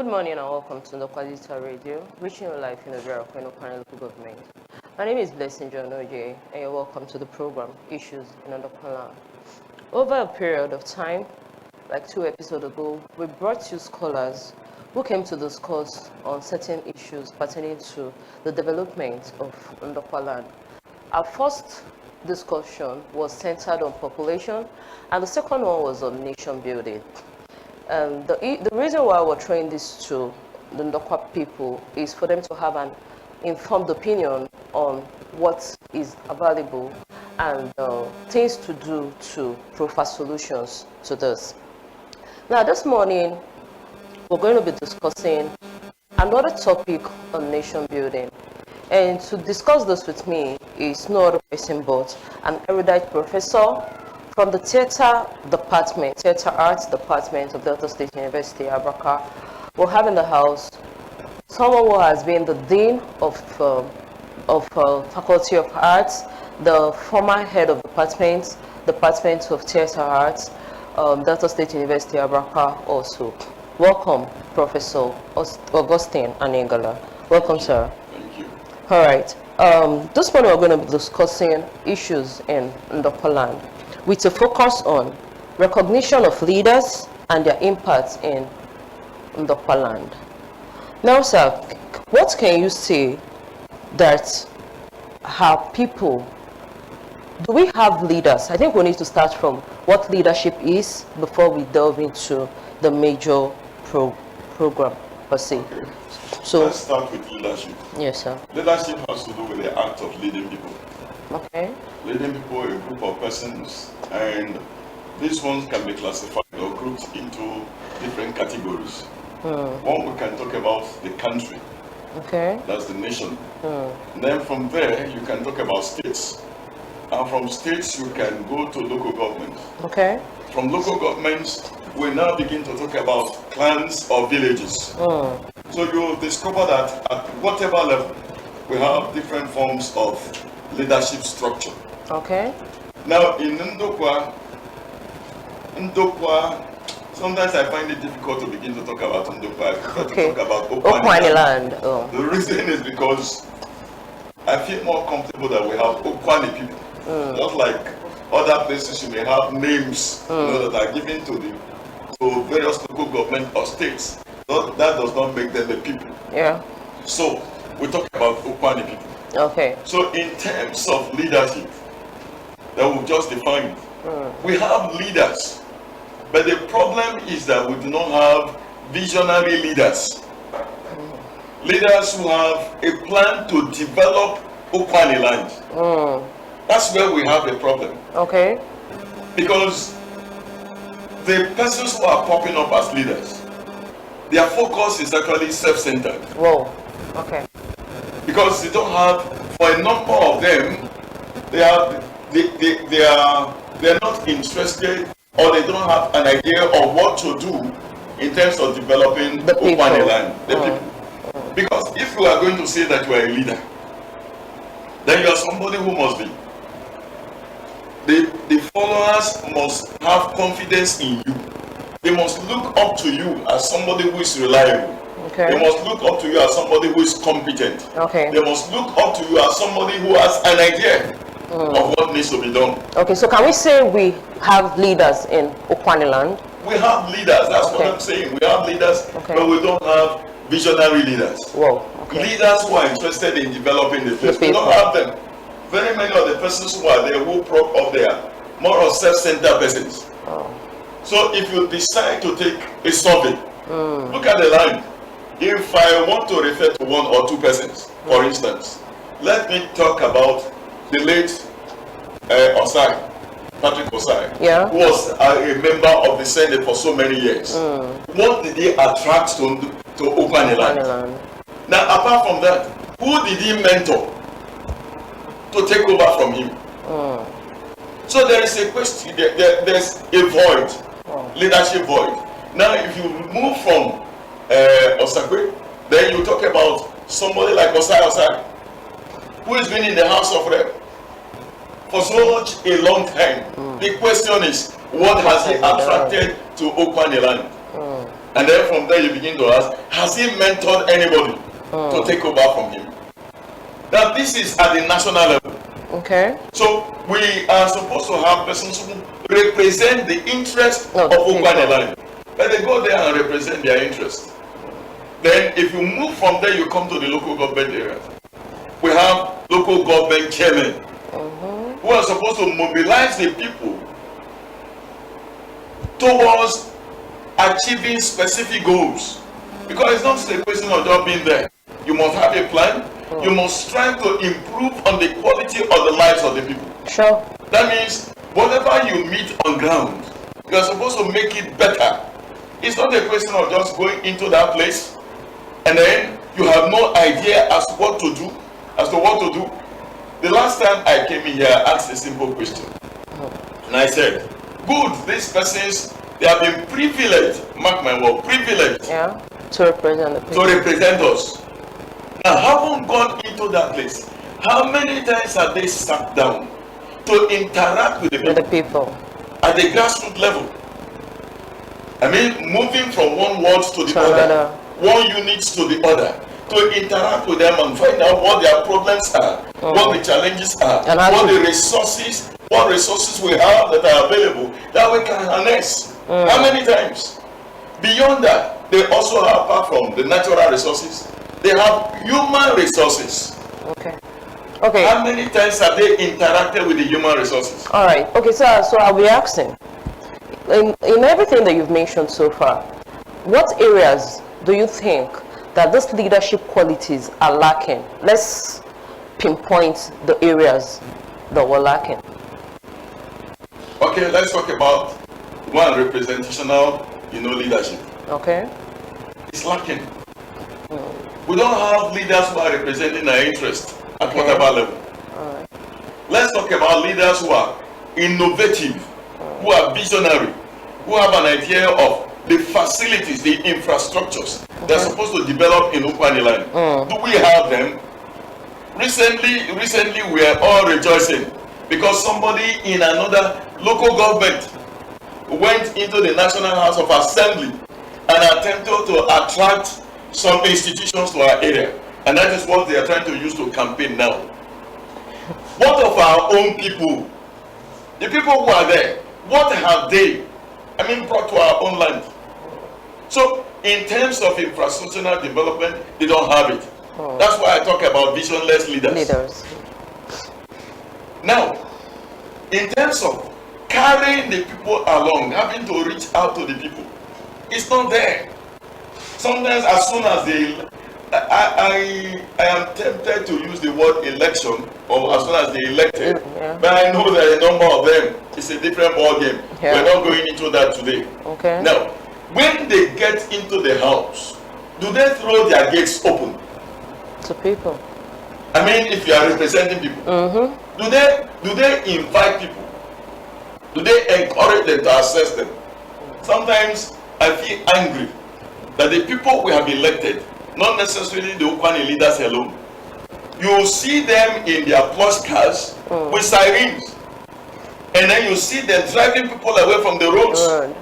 Good morning and welcome to Ndokwa Radio, reaching your life in the Ndokwa local government. My name is Blessing John Ojeh, and you're welcome to the program Issues in Ndokwa Land. Over a period of time, like 2 episodes ago, we brought you scholars who came to discuss on certain issues pertaining to the development of Ndokwa Land. Our first discussion was centered on population, and the second one was on nation building. The reason why we're throwing this to the Ndokwa people is for them to have an informed opinion on what is available and things to do to provide solutions to this. Now, this morning, we're going to be discussing another topic on nation building. And to discuss this with me is no other person but an erudite professor from the theater arts department of Delta State University, Anigara. We'll have in the house someone who has been the dean of Faculty of Arts, the former head of Department of Theater Arts, Delta State University, Anigara also. Welcome, Professor Augustine Anigara. Welcome, sir. Thank you. All right. This morning we're going to be discussing issues in Ndokwa Land, with a focus on recognition of leaders and their impact in Ndokwa Land. Now, sir, what can you say that have people, do we have leaders? I think we need to start from what leadership is before we delve into the major program per se. Okay. So let's start with leadership. Yes, sir. Leadership has to do with the act of leading people. Okay. Leading people, a group of persons, and these ones can be classified or grouped into different categories. One, we can talk about the country. Okay. That's the nation. Then from there, you can talk about states. And from states, you can go to local governments. Okay. From local governments, we now begin to talk about clans or villages. So you discover that at whatever level, we have different forms of leadership structure. Okay. Now in Ndokwa, sometimes I find it difficult to begin to talk about Ndokwa. I prefer to talk about Okwani land. Oh. The reason is because I feel more comfortable that we have Okwani people. Just like other places, you may have names that are given to various local government or states. That does not make them the people. Yeah. So we talk about Okwani people. Okay. So in terms of leadership, that we've just defined, we have leaders, but the problem is that we do not have visionary leaders. Leaders who have a plan to develop Okwani land. That's where we have a problem. Okay. Because the persons who are popping up as leaders, their focus is actually self-centered. Whoa. Okay. Because they don't have, for a number of them, they're not interested, or they don't have an idea of what to do in terms of developing the Okwani land, the people. Because if you are going to say that you are a leader, then you are somebody who must be. The followers must have confidence in you. They must look up to you as somebody who is reliable. Okay. They must look up to you as somebody who is competent. Okay. They must look up to you as somebody who has an idea of what needs to be done. Okay, so can we say we have leaders in Okwani land? We have leaders, that's what I'm saying. We have leaders, but we don't have visionary leaders. Whoa. Okay. Leaders who are interested in developing the place. We don't have them. Very many of the persons who are there, who prop up there, more of self-centered persons. So if you decide to take a survey, look at the line. If I want to refer to 1 or 2 persons, for instance, let me talk about the late Patrick Osai, who was a member of the Senate for so many years. What did he attract to Okwani land? Now, apart from that, who did he mentor to take over from him? So there is a question, there's a void, leadership void. Now, if you move from Osagwe, then you talk about somebody like Osai, who has been in the House of Rep for such a long time. The question is, what has he attracted to Okwani land? And then from there you begin to ask, has he mentored anybody to take over from him? Now this is at the national level. Okay. So we are supposed to have persons who represent the interest of Okwaneland. But they go there and represent their interest. Then if you move from there, you come to the local government area. We have local government chairmen who are supposed to mobilize the people towards achieving specific goals. Because it's not just a question of just being there. You must have a plan. You must strive to improve on the quality of the lives of the people. Sure. That means whatever you meet on ground, you are supposed to make it better. It's not a question of just going into that place and then you have no idea as to what to do. The last time I came in here, I asked a simple question. And I said, good, these persons, they have been privileged, mark my word, privileged. Yeah, to represent the people. To represent us. Now, having gone into that place, how many times have they sat down to interact with the people at the grassroots level? I mean, moving from one ward to the other, one unit to the other, to interact with them and find out what their problems are, what the challenges are, what the resources we have that are available that we can harness. How many times? Beyond that, they also have, apart from the natural resources, they have human resources. Okay. How many times have they interacted with the human resources? All right. Okay, so I'll be asking, in everything that you've mentioned so far, what areas do you think that these leadership qualities are lacking? Let's pinpoint the areas that were lacking. Okay, let's talk about one, representational, leadership. Okay. It's lacking. We don't have leaders who are representing our interest at whatever level. All right. Let's talk about leaders who are innovative, who are visionary, who have an idea of the facilities, the infrastructures they're supposed to develop in Okwaneland. Do we have them? Recently we are all rejoicing because somebody in another local government went into the National House of Assembly and attempted to attract some institutions to our area, and that is what they are trying to use to campaign now. What of our own people, the people who are there, what have they brought to our own land? So in terms of infrastructural development, they don't have it. That's why I talk about visionless leaders. Now, in terms of carrying the people along, having to reach out to the people, it's not there. Sometimes as soon as I am tempted to use the word election, or as soon as they elected, but I know that a number of them, it's a different ball game. We're not going into that today. Okay. Now, when they get into the house, do they throw their gates open to people? If you are representing people, do they invite people? Do they encourage them to assess them? Sometimes I feel angry that the people we have elected, not necessarily the Okwane leaders alone, you see them in their plush cars with sirens, and then you see them driving people away from the roads.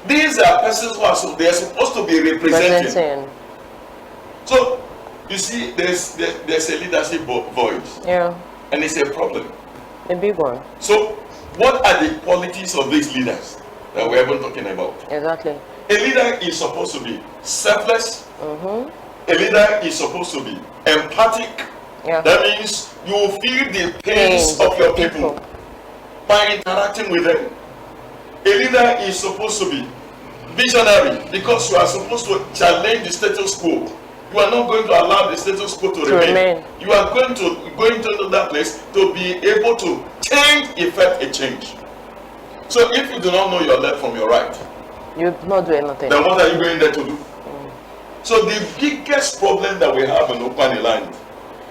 These are persons who are supposed to be representing. So you see, there's a leadership void, and it's a problem, a big one. So what are the qualities of these leaders that we have been talking about? Exactly. A leader is supposed to be selfless. A leader is supposed to be empathic. That means you will feel the pains of your people by interacting with them. A leader is supposed to be visionary because you are supposed to challenge the status quo. You are not going to allow the status quo to remain. You are going to go into that place to be able to effect a change. So if you do not know your left from your right, you do not do anything. Then what are you going there to do? So the biggest problem that we have in Okwaneland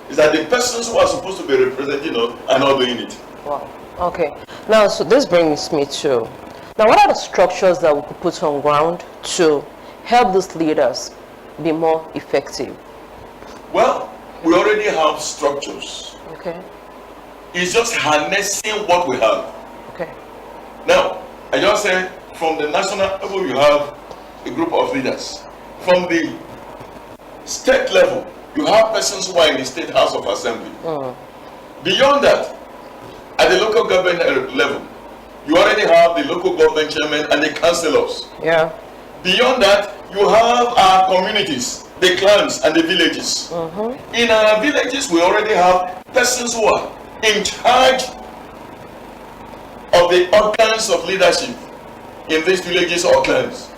is that the persons who are supposed to be representing us are not doing it. Wow. Okay. Now, so this brings me to, now what are the structures that we could put on ground to help these leaders be more effective? Well, we already have structures. Okay. It's just harnessing what we have. Okay. Now, I just said from the national level you have a group of leaders. From the state level, you have persons who are in the State House of Assembly. Beyond that, at the local government level, you already have the local government chairman and the councillors. Yeah. Beyond that, you have our communities, the clans and the villages. In our villages, we already have persons who are in charge of the organs of leadership in these villages or clans.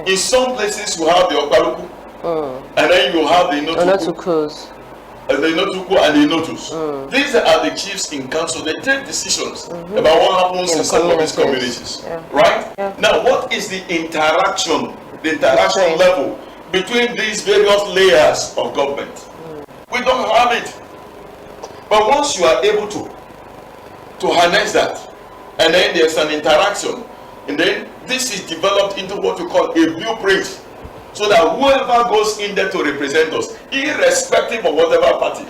In some places, you have the Okaluku, and then you have the Notuku. The Notuku and the Notus. These are the chiefs in council. They take decisions about what happens in some of these communities. Right? Now, what is the interaction level between these various layers of government? We don't have it. But once you are able to harness that, and then there's an interaction, and then this is developed into what we call a blueprint. So that whoever goes in there to represent us, irrespective of whatever party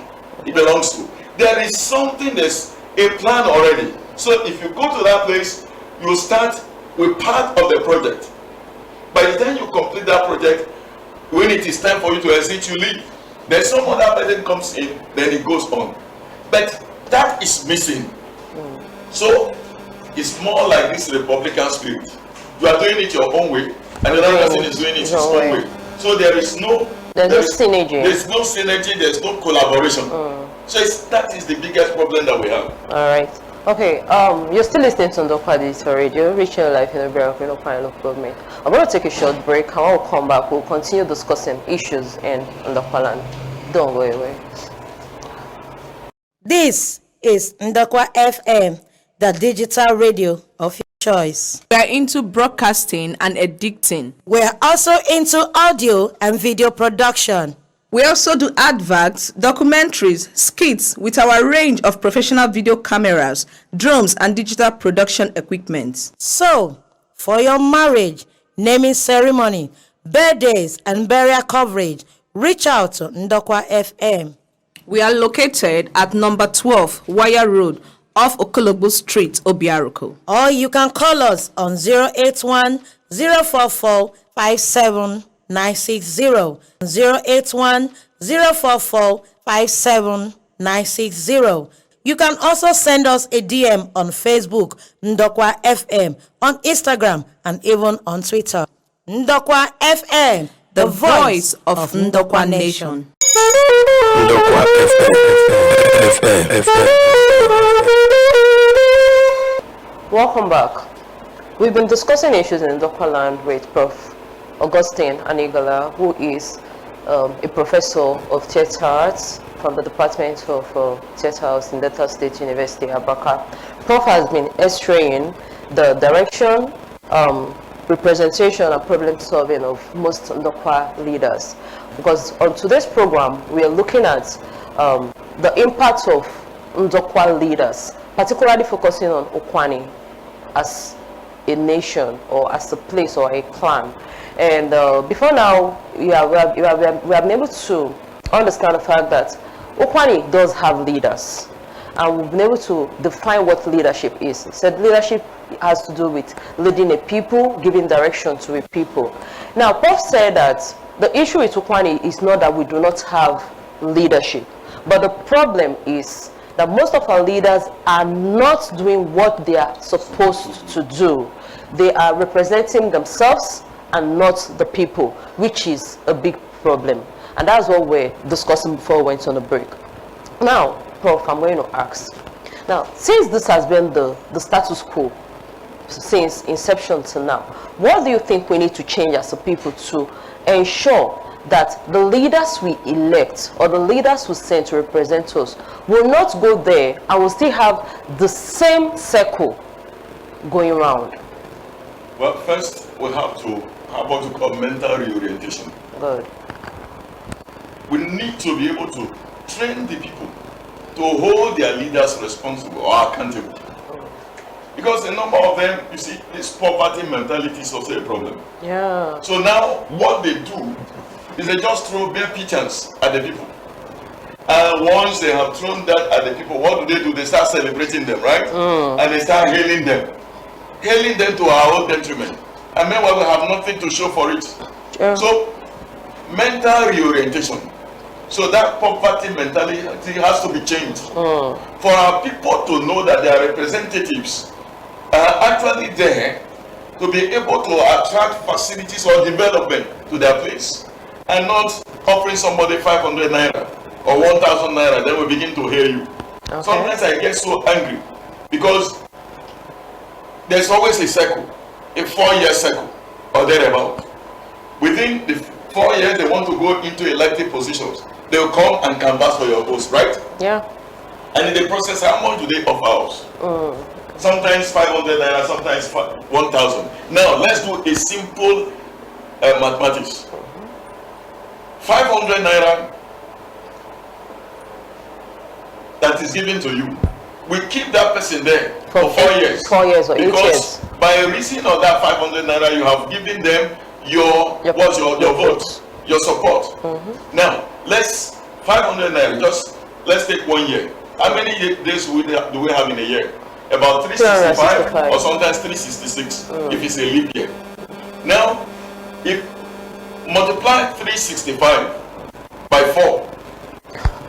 it belongs to, there is something, there's a plan already. So if you go to that place, you start with part of the project. By the time you complete that project, when it is time for you to exit, you leave. Then some other person comes in, then it goes on. But that is missing. So it's more like this Republican spirit. You are doing it your own way, and another person is doing it his own way. So there's no synergy. There's no synergy, there's no collaboration. So that is the biggest problem that we have. Alright. Okay, you're still listening to Ndokwa Digital Radio, reaching life in the local government. I'm going to take a short break, and when we'll come back, we'll continue discussing issues in Ndokwa land. Don't go away. This is Ndokwa FM, the digital radio of your choice. We are into broadcasting and editing. We are also into audio and video production. We also do adverts, documentaries, skits with our range of professional video cameras, drones, and digital production equipment. So, for your marriage, naming ceremony, birthdays, and burial coverage, reach out to Ndokwa FM. We are located at number 12, Wire Road, off Okologbo Street, Obiaruku. Or you can call us on 081 044 57960, 081 044 57960. You can also send us a DM on Facebook, Ndokwa FM, on Instagram, and even on Twitter. Ndokwa FM, the voice of Ndokwa Nation. Ndokwa FM. Welcome back. We've been discussing issues in Ndokwa land with Prof. Augustine Anigara, who is a professor of theatre arts from the Department of Theatre Arts in Delta State University, Abaka. Prof has been x-raying the direction, representation, and problem solving of most Ndokwa leaders. Because on today's program, we are looking at the impact of Ndokwa leaders, particularly focusing on Okwani as a nation or as a place or a clan. And before now, we have been able to understand the fact that Okwani does have leaders. And we've been able to define what leadership is. It said leadership has to do with leading a people, giving direction to a people. Now, Prof said that the issue with Okwani is not that we do not have leadership, but the problem is that most of our leaders are not doing what they are supposed to do. They are representing themselves and not the people, which is a big problem. And that's what we're discussing before we went on the break. Now, Prof, I'm going to ask. Now, since this has been the status quo since inception to now, what do you think we need to change as a people to ensure that the leaders we elect or the leaders who send to represent us will not go there and will still have the same circle going around? Well, first we have to, how about to call mental reorientation? Good. We need to be able to train the people to hold their leaders responsible or accountable. Because a number of them, you see, this poverty mentality is also a problem. Yeah. So now what they do is they just throw bare pigeons at the people. And once they have thrown that at the people, what do? They start celebrating them, right? And they start hailing them to our own detriment. and meanwhile we have nothing to show for it. Yeah. So, mental reorientation. So that poverty mentality has to be changed. For our people to know that their representatives are actually there to be able to attract facilities or development to their place, and not offering somebody 500 naira or 1,000 naira, then we begin to hear you. Okay. Sometimes I get so angry because there's always a circle, a 4-year circle or thereabout. Within the 4 years they want to go into elected positions, they will come and canvass for your post, right? Yeah. And in the process, how much do they offer us? Sometimes 500 naira, sometimes 1,000. Now let's do a simple mathematics. 500 naira that is given to you, we keep that person there for 4 years. 4 years or 8 years. Because by reason of that 500 naira, you have given them your vote, your support. Now, let's 500 naira, just let's take 1 year. How many days do we have in a year? About 365 or sometimes 366 if it's a leap year. Now, if multiply 365 by 4,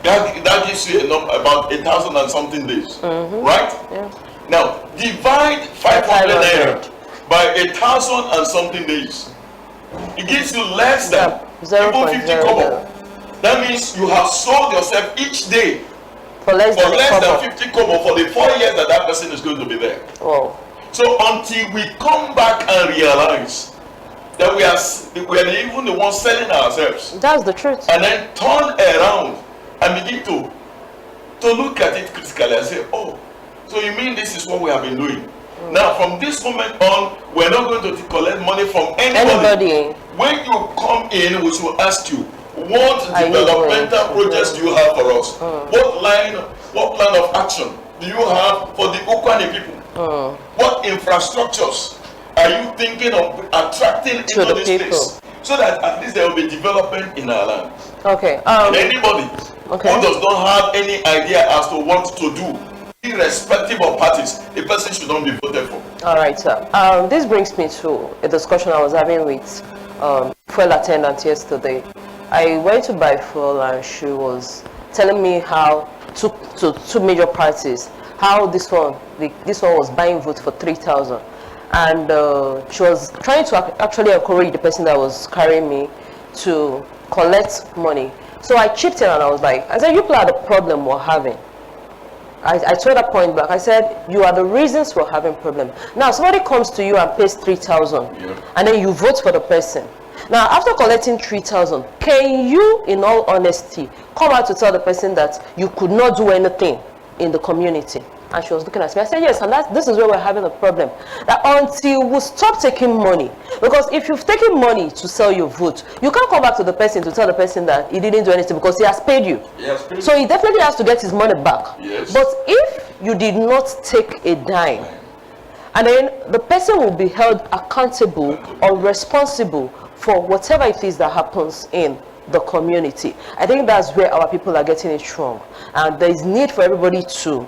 that gives you a number about 1,000 and something days, right? Yeah. Now divide 500 naira by 1,000 and something days. It gives you less than even 50 kobo. That means you have sold yourself each day for less than 50 kobo for the 4 years that person is going to be there. Wow. So until we come back and realize that we are even the ones selling ourselves, that's the truth, and then turn around and begin to look at it critically and say, oh, so you mean this is what we have been doing? Now from this moment on, we're not going to collect money from anybody. When you come in, we will ask you, what developmental projects do you have for us? What plan of action do you have for the Ukwane people? What infrastructures are you thinking of attracting into this place, so that at least there will be development in our land? Okay. And anybody who does not have any idea as to what to do, irrespective of parties, the person should not be voted for. All right, sir. This brings me to a discussion I was having with fuel attendant yesterday. I went to buy fuel and she was telling me how two major parties, how this one was buying votes for 3,000. And she was trying to actually encourage the person that was carrying me to collect money. So I chipped in and I said, you people are the problem we're having. I told her point blank. I said, you are the reasons we're having problem. Now somebody comes to you and pays 3,000, and then you vote for the person. Now after collecting 3,000, can you, in all honesty, come out to tell the person that you could not do anything in the community? And she was looking at me. I said, yes, and this is where we're having a problem. That until we stop taking money, because if you've taken money to sell your vote, you can't come back to the person to tell the person that he didn't do anything because he has paid you. So he definitely has to get his money back. Yes. But if you did not take a dime, and then the person will be held accountable or responsible for whatever it is that happens in the community. I think that's where our people are getting it wrong. And there is need for everybody to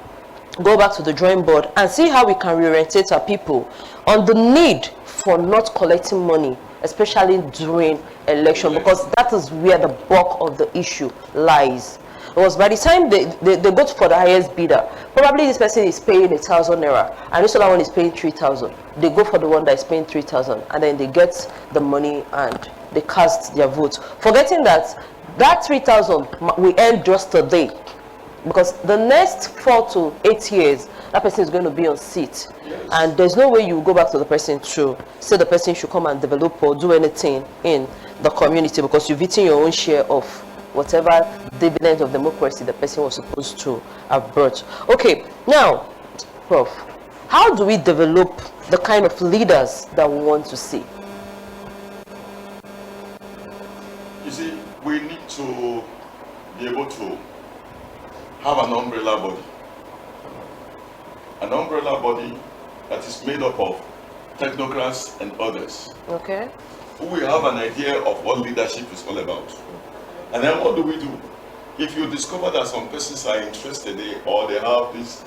go back to the drawing board and see how we can reorientate our people on the need for not collecting money, especially during election, because that is where the bulk of the issue lies. Because by the time they go for the highest bidder, probably this person is paying 1,000 naira and this other one is paying 3,000. They go for the one that is paying 3,000 and then they get the money and they cast their vote, forgetting that 3,000 will end just a day. Because the next 4 to 8 years, that person is going to be on seat. And there's no way you go back to the person to say the person should come and develop or do anything in the community, because you've eaten your own share of whatever dividend of democracy the person was supposed to have brought. Okay, now, Prof, how do we develop the kind of leaders that we want to see? You see, we need to be able to have an umbrella body. An umbrella body that is made up of technocrats and others. Okay. Who will have an idea of what leadership is all about. And then what do we do? If you discover that some persons are interested in, or they're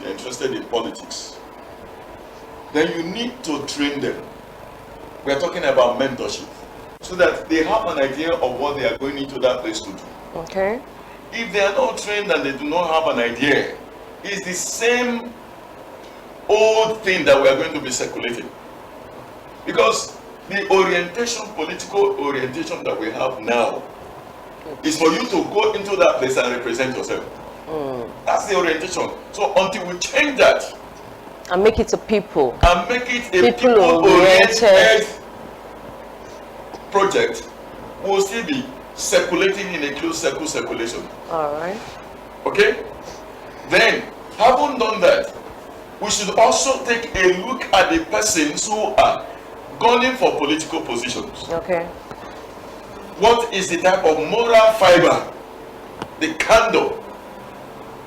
interested in politics, then you need to train them. We are talking about mentorship, so that they have an idea of what they are going into that place to do. Okay. If they are not trained and they do not have an idea, it's the same old thing that we are going to be circulating. Because the orientation, political orientation that we have now, is for you to go into that place and represent yourself. That's the orientation. So until we change that And make it a people. and make it a People-oriented people-oriented project, we'll still be circulating in a closed circle circulation. All right. Okay? Then, having done that, we should also take a look at the persons who are gunning for political positions. Okay. What is the type of moral fiber, the candor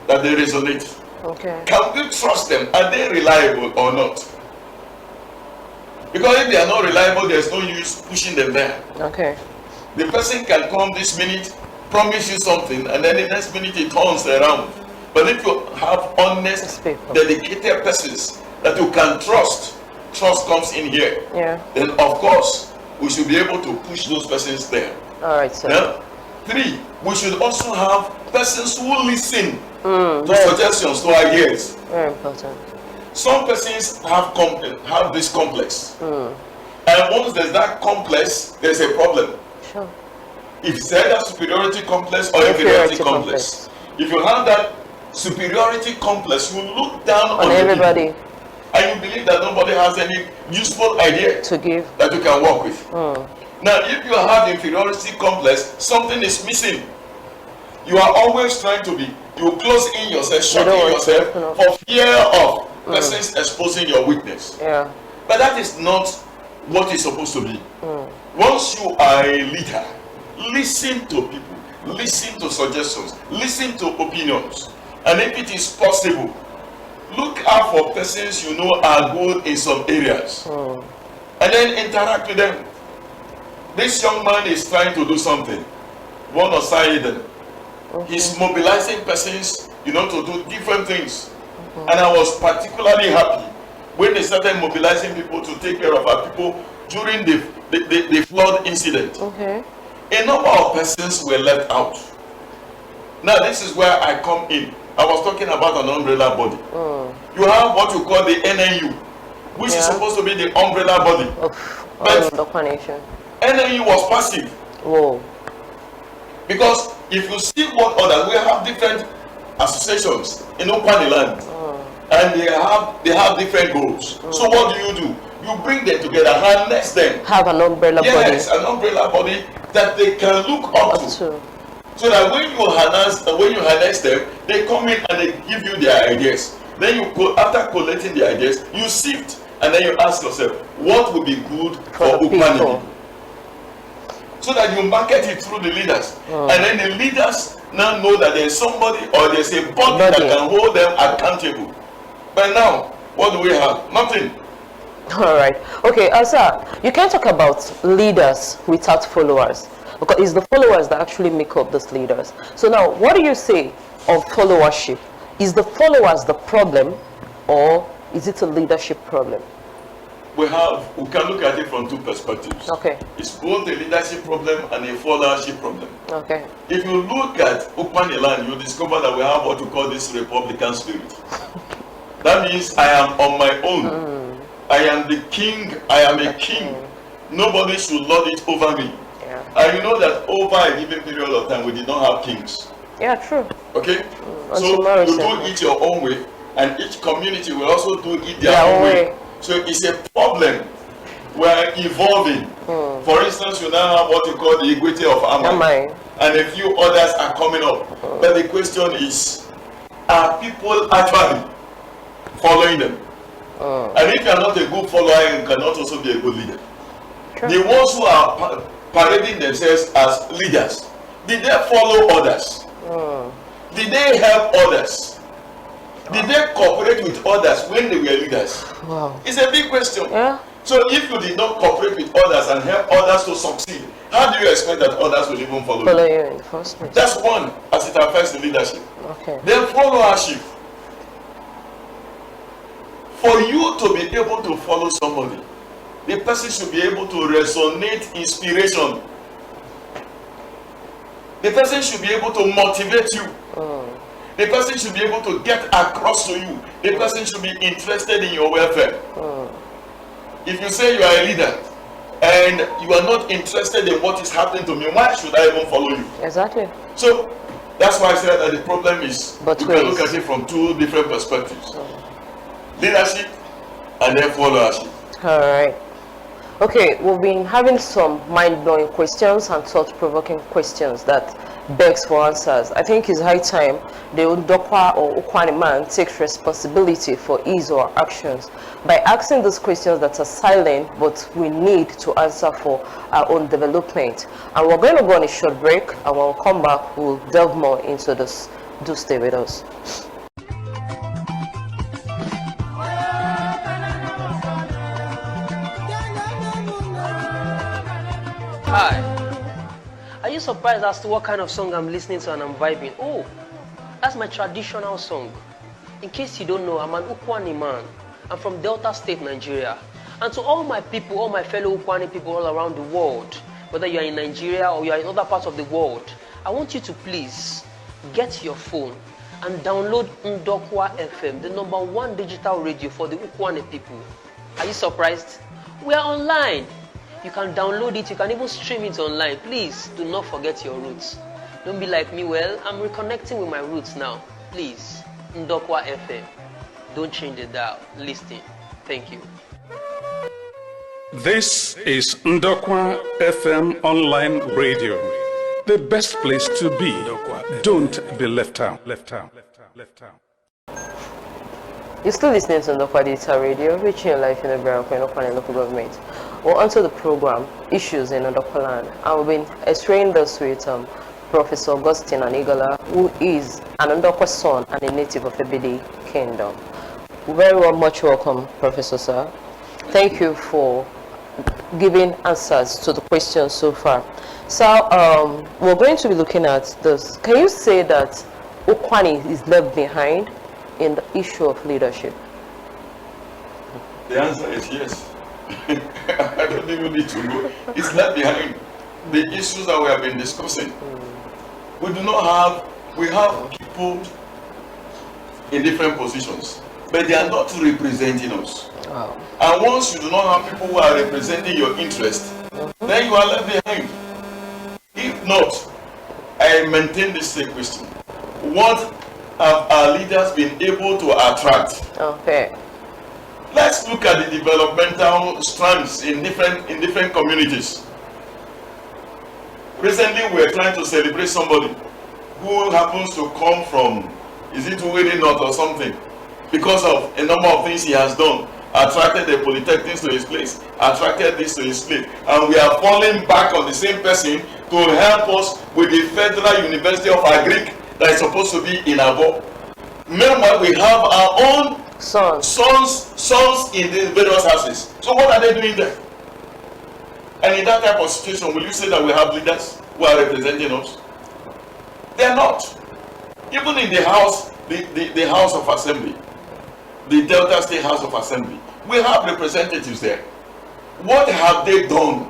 that they resonate? Okay. Can we trust them? Are they reliable or not? Because if they are not reliable, there's no use pushing them there. Okay. The person can come this minute, promise you something, and then the next minute it turns around. But if you have honest, people. dedicated persons that you can trust comes in here. Yeah. Then of course, we should be able to push those persons there. All right, sir. Now, 3, we should also have persons who listen to suggestions, to ideas. Very important. Some persons have this complex. And once there's that complex, there's a problem. Sure. If it's either superiority complex or inferiority complex. If you have that superiority complex, you look down on everybody. people, and you believe that nobody has any useful idea To give. that you can work with. Now, if you have inferiority complex, something is missing. You are always trying to be, you close in yourself, shutting yourself for fear of persons exposing your weakness. Yeah. But that is not what it's supposed to be. Once you are a leader, listen to people, listen to suggestions, listen to opinions, and if it is possible, look out for persons you know are good in some areas, and then interact with them. This young man is trying to do something. One of Saiden, he's mobilizing persons, to do different things. And I was particularly happy when they started mobilizing people to take care of our people during the flood incident. Okay. A number of persons were left out. Now this is where I come in. I was talking about an umbrella body. You have what you call the NNU, which is supposed to be the umbrella body. But Ndokwa Nation. NNU was passive. Whoa. Because if you see what others, we have different associations in Open land, and they have different goals. So what do? You bring them together, harness them. Have an umbrella body. Yes, an umbrella body that they can look up to. So that when you harness them, they come in and they give you their ideas. Then you go, after collecting the ideas, you sift, and then you ask yourself, what would be good for Upanili? So that you market it through the leaders. And then the leaders now know that there's somebody or there's a body that can hold them accountable. But now, what do we have? Nothing. All right. Okay, sir, you can talk about leaders without followers, because it's the followers that actually make up those leaders. So now, what do you say of followership? Is the followers the problem, or is it a leadership problem? We can look at it from 2 perspectives. Okay. It's both a leadership problem and a followership problem. Okay. If you look at Upaniland, you discover that we have what we call this Republican spirit. That means I am on my own. I am the king. I am a king. Nobody should lord it over me. Yeah. And you know that over a given period of time, we did not have kings. Yeah, true. Okay? So you do it your own way, and each community will also do it their own way. So it's a problem. We're evolving. For instance, you now have what you call the equity of Amai, and a few others are coming up. But the question is, are people actually following them? And if you are not a good follower, you cannot also be a good leader. Sure. The ones who are parading themselves as leaders, did they follow others? Did they help others? Did they cooperate with others when they were leaders? Wow. It's a big question. Yeah. So if you did not cooperate with others and help others to succeed, how do you expect that others will even follow you in the first place? That's one, as it affects the leadership. Okay. Then followership. For you to be able to follow somebody, the person should be able to resonate inspiration. The person should be able to motivate you. The person should be able to get across to you. The person should be interested in your welfare. If you say you are a leader and you are not interested in what is happening to me, why should I even follow you? Exactly. So that's why I said that the problem is But you can look at it from two different perspectives. Leadership and then followership. All right. Okay, we've been having some mind-blowing questions and thought-provoking questions that begs for answers. I think it's high time the Ndokwa or Ukwani man takes responsibility for his or her actions by asking those questions that are silent but we need to answer for our own development. And we're going to go on a short break, and when we come back, we'll delve more into this. Do stay with us. Hi. Are you surprised as to what kind of song I'm listening to and I'm vibing? Oh, that's my traditional song. In case you don't know, I'm an Ukwani man. I'm from Delta State, Nigeria. And to all my people, all my fellow Ukwani people all around the world, whether you're in Nigeria or you're in other parts of the world, I want you to please get your phone and download Ndokwa FM, the #1 digital radio for the Ukwani people. Are you surprised? We are online. You can download it, you can even stream it online. Please do not forget your roots. Don't be like me. Well, I'm reconnecting with my roots now. Please, Ndokwa FM. Don't change the dial. Listen. Thank you. This is Ndokwa FM online radio. The best place to be. Don't be left out. You're still listening to Ndokwa Digital Radio, reaching your life in the Bureau of local government. We're onto the program, Issues in Ndokwa Land, and we've been exploring this with Professor Augustine Anigara, who is an Ndokwa son and a native of Ebede Kingdom. Very much welcome, Professor Sir. Thank you for giving answers to the questions so far. So we're going to be looking at this. Can you say that Ukwani is left behind in the issue of leadership? The answer is yes. I don't even need to know. It's left behind. The issues that we have been discussing. We have people in different positions, but they are not representing us. Wow. And once you do not have people who are representing your interest, then you are left behind. If not, I maintain this same question. What have our leaders been able to attract? Okay. Let's look at the developmental strands in different communities. Recently, we are trying to celebrate somebody who happens to come from, is it Uwere North or something? Because of a number of things he has done, attracted the polytechnics to his place, attracted this to his place, and we are falling back on the same person to help us with the Federal University of Agric that is supposed to be in Abo. Meanwhile, we have our own sons in the various houses. So what are they doing there? And in that type of situation, will you say that we have leaders who are representing us? They are not. Even in the House, the House of Assembly, the Delta State House of Assembly, we have representatives there. What have they done?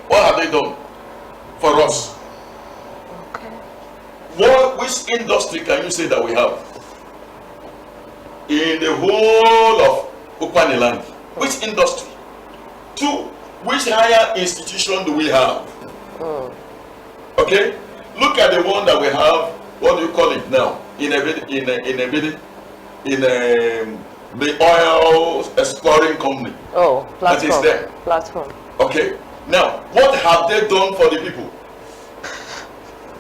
What have they done for us? Okay. Which industry can you say that we have in the whole of Ukwani land? Which industry? 2, which higher institution do we have? Okay, look at the one that we have. What do you call it now? The oil exploring company. Oh, platform. That is there. Platform. Okay. Now, what have they done for the people?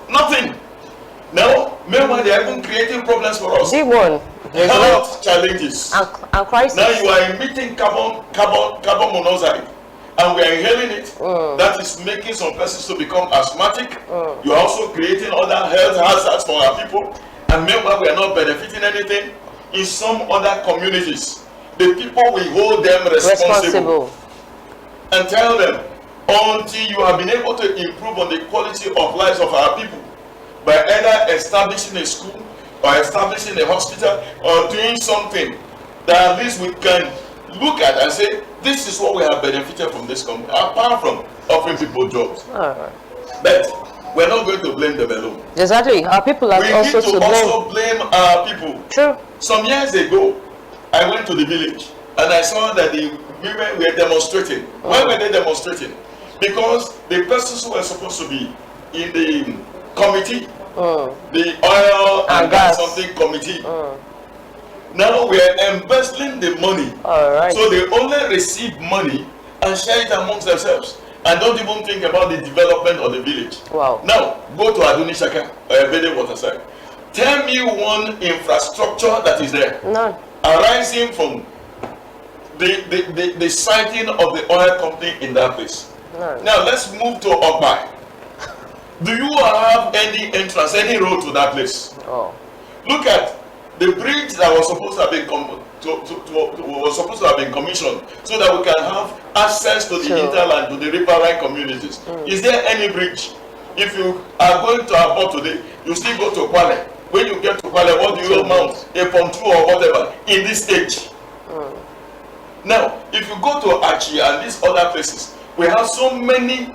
Nothing. Now, meanwhile, they are even creating problems for us. Big one. Health challenges. And crisis. Now you are emitting carbon monoxide, and we are inhaling it. That is making some persons to become asthmatic. You are also creating other health hazards for our people, and meanwhile we are not benefiting anything. In some other communities, the people will hold them responsible and tell them, until you have been able to improve on the quality of lives of our people by either establishing a school or establishing a hospital or doing something that at least we can look at and say, this is what we have benefited from this company, apart from offering people jobs. But we're not going to blame them alone. Exactly. Our people are also to blame our people. True. Some years ago, I went to the village and I saw that the women were demonstrating. Why were they demonstrating? Because the persons who were supposed to be in the committee, the oil and gas something committee, now we are embezzling the money. So they only receive money and share it amongst themselves and don't even think about the development of the village. Wow. Now, go to Adunishaka or Ebede Waterside. Tell me one infrastructure that is there. None. Arising from the siting of the oil company in that place. None. Now, let's move to Ojeh. Do you have any entrance, any road to that place? Look at the bridge that was supposed to have been commissioned so that we can have access to the hinterland, to the riverine communities. Is there any bridge? If you are going to Abot today, you still go to Kwale. When you get to Kwale, what do you mount? A pontoon or whatever in this age. Now, if you go to Achi and these other places, we have so many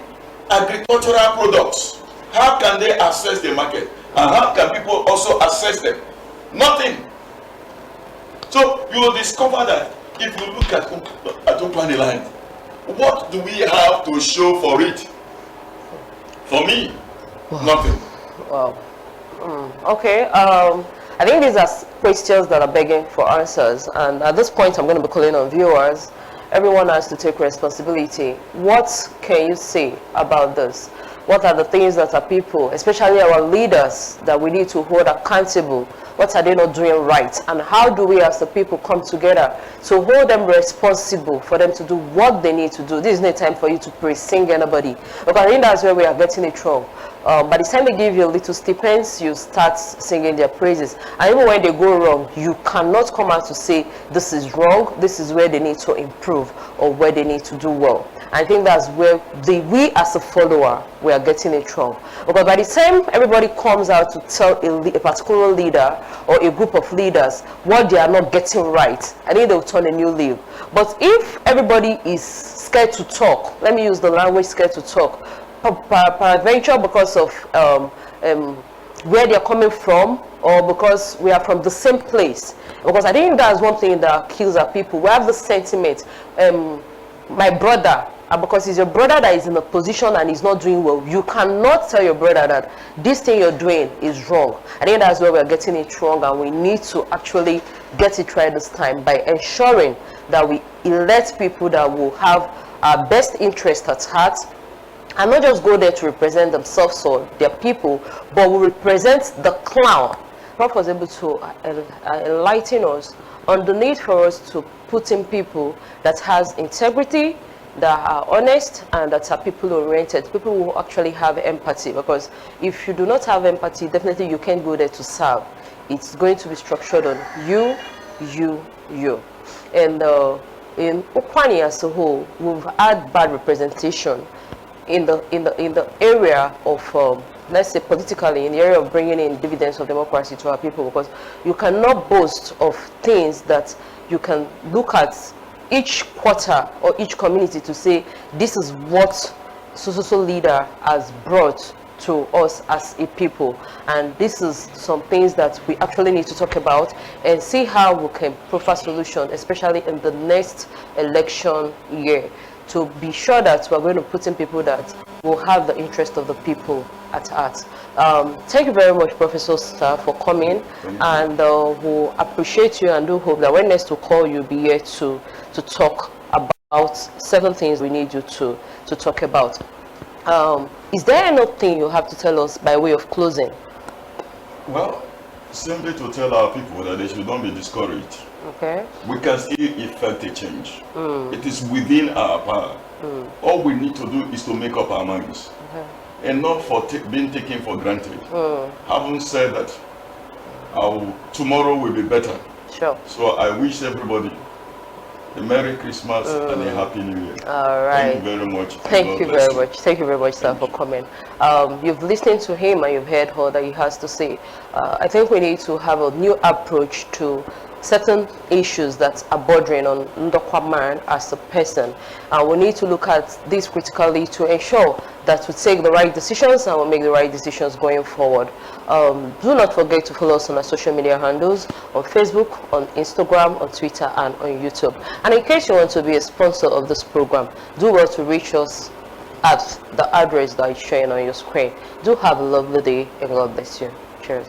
agricultural products. How can they access the market? And how can people also access them? Nothing. So you will discover that if you look at Upani land, what do we have to show for it? For me, nothing. Wow. Okay. I think these are questions that are begging for answers, and at this point I'm going to be calling on viewers. Everyone has to take responsibility. What can you say about this? What are the things that our people, especially our leaders, that we need to hold accountable? What are they not doing right? And how do we as the people come together to hold them responsible for them to do what they need to do? This is not time for you to praise-sing anybody. Because I think that's where we are getting it wrong. By the time they give you a little stipends, you start singing their praises. And even when they go wrong, you cannot come out to say, this is wrong, this is where they need to improve, or where they need to do well. I think that's where we as a follower, we are getting it wrong. Because by the time everybody comes out to tell a particular leader or a group of leaders what they are not getting right, I think they'll turn a new leaf. But if everybody is scared to talk, let me use the language scared to talk, peradventure because of where they're coming from, or because we are from the same place. Because I think that's one thing that kills our people. We have the sentiment, my brother, because it's your brother that is in a position and is not doing well. You cannot tell your brother that this thing you're doing is wrong. I think that's where we're getting it wrong, and we need to actually get it right this time by ensuring that we elect people that will have our best interest at heart, and not just go there to represent themselves or their people, but will represent the clown. Prof was able to enlighten us on the need for us to put in people that has integrity, that are honest, and that are people-oriented, people who actually have empathy. Because if you do not have empathy, definitely you can't go there to serve. It's going to be structured on you. And in Ukwani as a whole, we've had bad representation in the area of let's say politically, in the area of bringing in dividends of democracy to our people, because you cannot boast of things that you can look at each quarter or each community to say this is what so leader has brought to us as a people. And this is some things that we actually need to talk about and see how we can provide solution, especially in the next election year, to be sure that we're going to put in people that will have the interest of the people at heart. Thank you very much, Professor Star, for coming, and we'll appreciate you and do hope that when next we call, you'll be here to talk about 7 things we need you to talk about. Is there anything you have to tell us by way of closing? Well, simply to tell our people that they should not be discouraged. Okay. We can still effect a change. It is within our power. All we need to do is to make up our minds. And not for being taken for granted. Having said that, tomorrow will be better. Sure. So I wish everybody a Merry Christmas and a Happy New Year. All right. Thank you very much. Thank you very much. Thank you very much, sir, for coming. You've listened to him and you've heard all that he has to say. I think we need to have a new approach to certain issues that are bordering on Ndokwa man as a person. We need to look at this critically to ensure that we take the right decisions and we make the right decisions going forward. Do not forget to follow us on our social media handles, on Facebook, on Instagram, on Twitter, and on YouTube. And in case you want to be a sponsor of this program, do well to reach us at the address that is showing on your screen. Do have a lovely day and God bless you. Cheers.